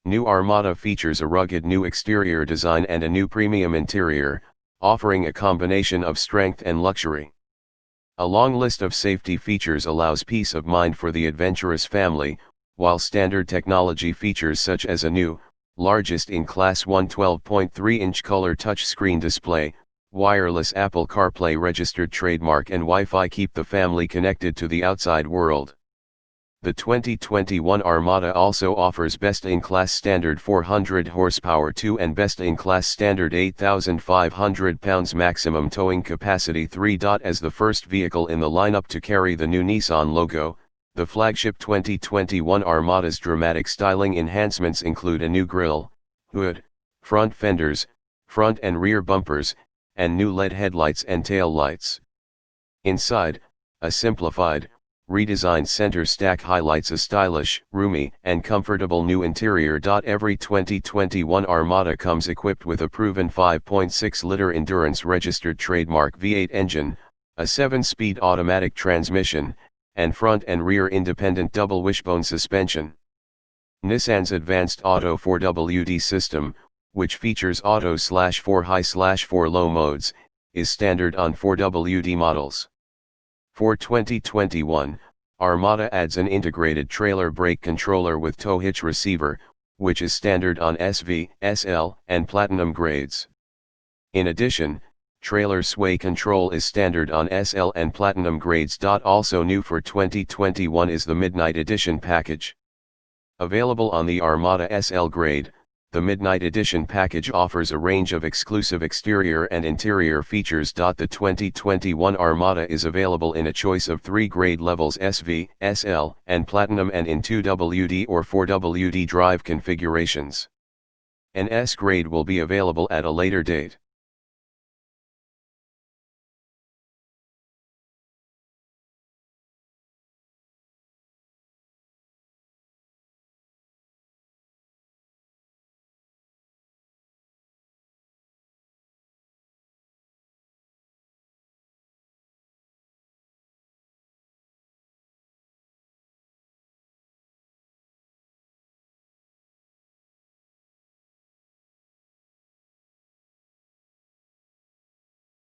New Armada features a rugged new exterior design and a new premium interior, offering a combination of strength and luxury. A long list of safety features allows peace of mind for the adventurous family, while standard technology features such as a new, largest in class 112.3-inch color touchscreen display, wireless Apple CarPlay registered trademark and Wi-Fi keep the family connected to the outside world. The 2021 Armada also offers best-in-class standard 400 horsepower 2 and best-in-class standard 8,500 pounds maximum towing capacity 3. As the first vehicle in the lineup to carry the new Nissan logo, the flagship 2021 Armada's dramatic styling enhancements include a new grille, hood, front fenders, front and rear bumpers, and new LED headlights and tail lights. Inside, a simplified, redesigned center stack highlights a stylish, roomy, and comfortable new interior. Every 2021 Armada comes equipped with a proven 5.6-liter endurance registered trademark V8 engine, a 7-speed automatic transmission, and front and rear independent double wishbone suspension. Nissan's advanced Auto 4WD system, which features Auto/4 High/4 Low modes, is standard on 4WD models. For 2021, Armada adds an integrated trailer brake controller with tow hitch receiver, which is standard on SV, SL, and Platinum grades. In addition, trailer sway control is standard on SL and Platinum grades. Also new for 2021 is the Midnight Edition package. Available on the Armada SL grade, the Midnight Edition package offers a range of exclusive exterior and interior features. The 2021 Armada is available in a choice of 3 grade levels SV, SL, and Platinum and in 2WD or 4WD drive configurations. An S grade will be available at a later date.